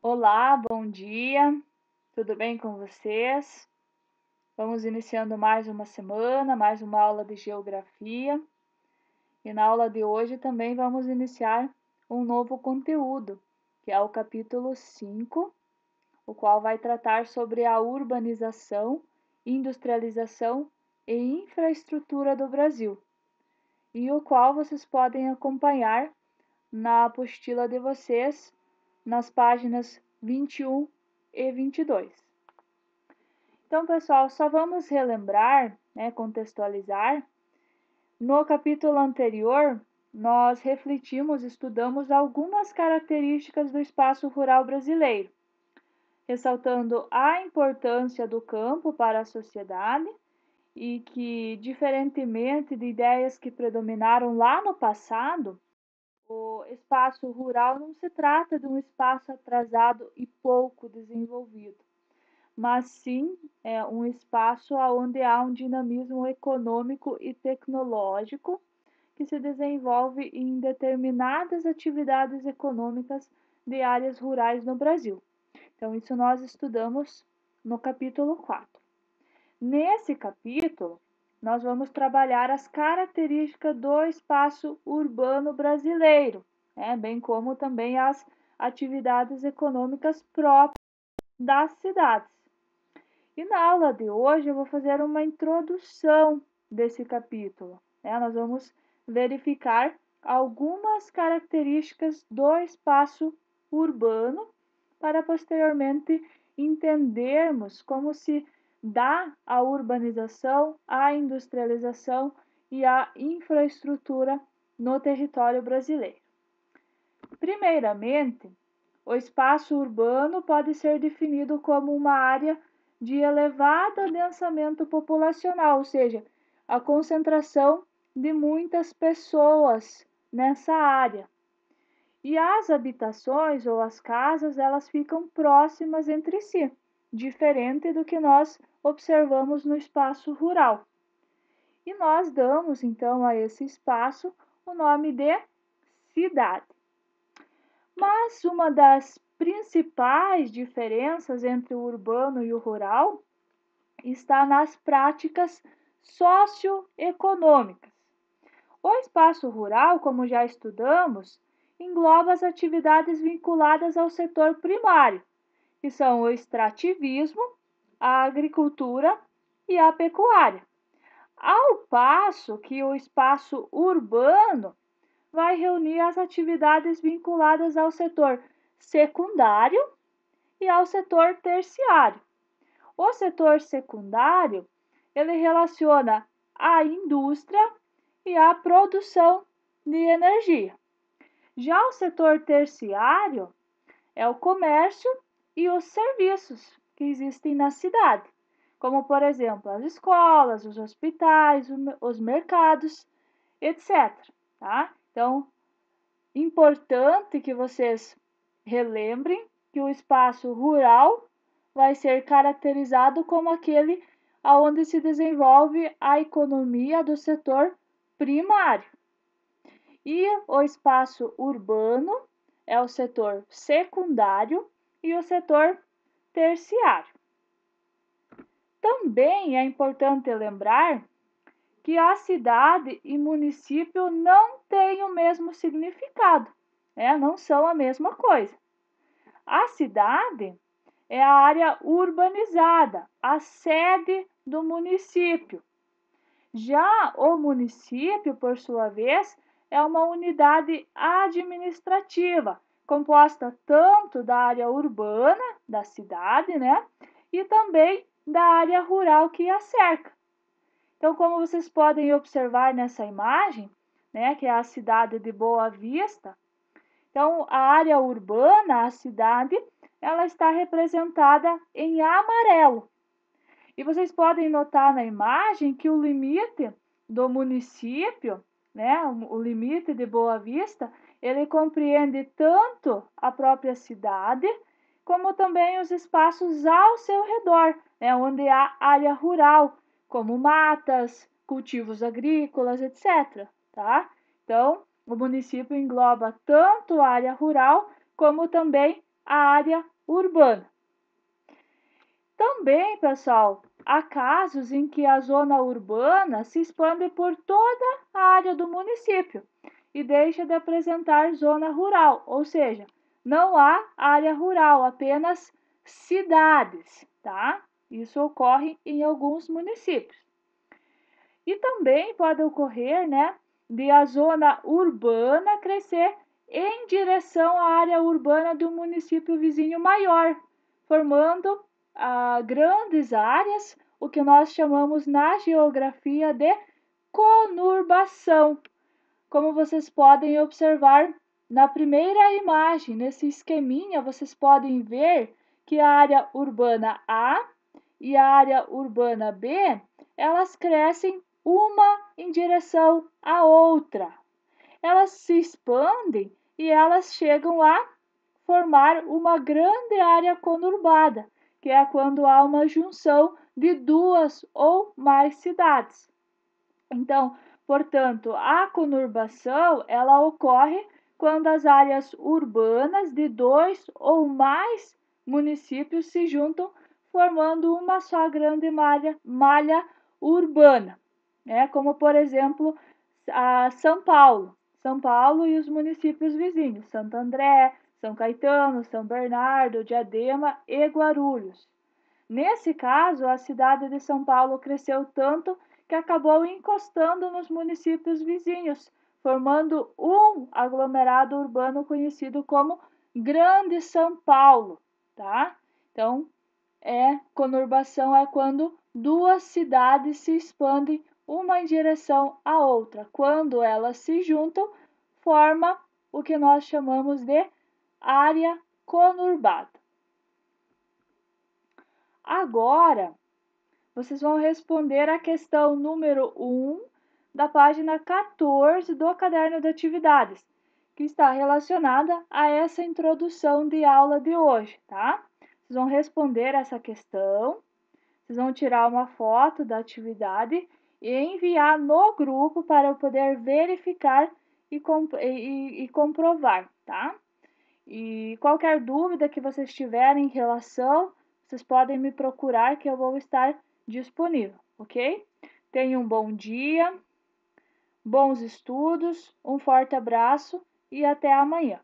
Olá, bom dia, tudo bem com vocês? Vamos iniciando mais uma semana, mais uma aula de geografia. E na aula de hoje também vamos iniciar um novo conteúdo, que é o capítulo 5, o qual vai tratar sobre a urbanização, industrialização e infraestrutura do Brasil, e o qual vocês podem acompanhar na apostila de vocês, nas páginas 21 e 22. Então, pessoal, só vamos relembrar, contextualizar. No capítulo anterior, nós refletimos, estudamos algumas características do espaço rural brasileiro, ressaltando a importância do campo para a sociedade e que, diferentemente de ideias que predominaram lá no passado, o espaço rural não se trata de um espaço atrasado e pouco desenvolvido, mas sim um espaço onde há um dinamismo econômico e tecnológico que se desenvolve em determinadas atividades econômicas de áreas rurais no Brasil. Então, isso nós estudamos no capítulo 4. Nesse capítulo, nós vamos trabalhar as características do espaço urbano brasileiro, bem como também as atividades econômicas próprias das cidades. E na aula de hoje eu vou fazer uma introdução desse capítulo. Nós vamos verificar algumas características do espaço urbano para posteriormente entendermos como se dá a urbanização, a industrialização e a infraestrutura no território brasileiro. Primeiramente, o espaço urbano pode ser definido como uma área de elevado densamento populacional, ou seja, a concentração de muitas pessoas nessa área. E as habitações ou as casas, elas ficam próximas entre si, diferente do que nós observamos no espaço rural. E nós damos, então, a esse espaço o nome de cidade. Mas uma das principais diferenças entre o urbano e o rural está nas práticas socioeconômicas. O espaço rural, como já estudamos, engloba as atividades vinculadas ao setor primário, que são o extrativismo, a agricultura e a pecuária. Ao passo que o espaço urbano vai reunir as atividades vinculadas ao setor secundário e ao setor terciário. O setor secundário, ele relaciona a indústria e a produção de energia. Já o setor terciário é o comércio e os serviços que existem na cidade, como, por exemplo, as escolas, os hospitais, os mercados, etc. Tá? Então, importante que vocês relembrem que o espaço rural vai ser caracterizado como aquele onde se desenvolve a economia do setor primário. E o espaço urbano é o setor secundário e o setor terciário. Também é importante lembrar que a cidade e município não têm o mesmo significado, não são a mesma coisa. A cidade é a área urbanizada, a sede do município. Já o município, por sua vez, é uma unidade administrativa, composta tanto da área urbana da cidade, e também da área rural que a cerca. Então, como vocês podem observar nessa imagem, que é a cidade de Boa Vista, então a área urbana, a cidade, ela está representada em amarelo. E vocês podem notar na imagem que o limite do município, o limite de Boa Vista, ele compreende tanto a própria cidade, como também os espaços ao seu redor, onde há área rural, como matas, cultivos agrícolas, etc. Tá? Então, o município engloba tanto a área rural, como também a área urbana. Também, pessoal, há casos em que a zona urbana se expande por toda a área do município e deixa de apresentar zona rural, ou seja, não há área rural, apenas cidades, tá? Isso ocorre em alguns municípios. E também pode ocorrer, né, de a zona urbana crescer em direção à área urbana do município vizinho maior, formando grandes áreas, o que nós chamamos na geografia de conurbação. Como vocês podem observar na primeira imagem, nesse esqueminha, vocês podem ver que a área urbana A e a área urbana B, elas crescem uma em direção à outra. Elas se expandem e elas chegam a formar uma grande área conurbada, que é quando há uma junção de duas ou mais cidades. Então, portanto, a conurbação, ela ocorre quando as áreas urbanas de dois ou mais municípios se juntam, formando uma só grande malha urbana, né? Como, por exemplo, a São Paulo. São Paulo e os municípios vizinhos, Santo André, São Caetano, São Bernardo, Diadema e Guarulhos. Nesse caso, a cidade de São Paulo cresceu tanto que acabou encostando nos municípios vizinhos, formando um aglomerado urbano conhecido como Grande São Paulo, tá? Então, conurbação é quando duas cidades se expandem uma em direção à outra. Quando elas se juntam, forma o que nós chamamos de área conurbada. Agora, vocês vão responder a questão número 1 da página 14 do caderno de atividades, que está relacionada a essa introdução de aula de hoje, tá? Vocês vão responder essa questão, vocês vão tirar uma foto da atividade e enviar no grupo para eu poder verificar e comprovar, tá? E qualquer dúvida que vocês tiverem em relação, vocês podem me procurar que eu vou estar disponível, ok? Tenham um bom dia, bons estudos, um forte abraço e até amanhã.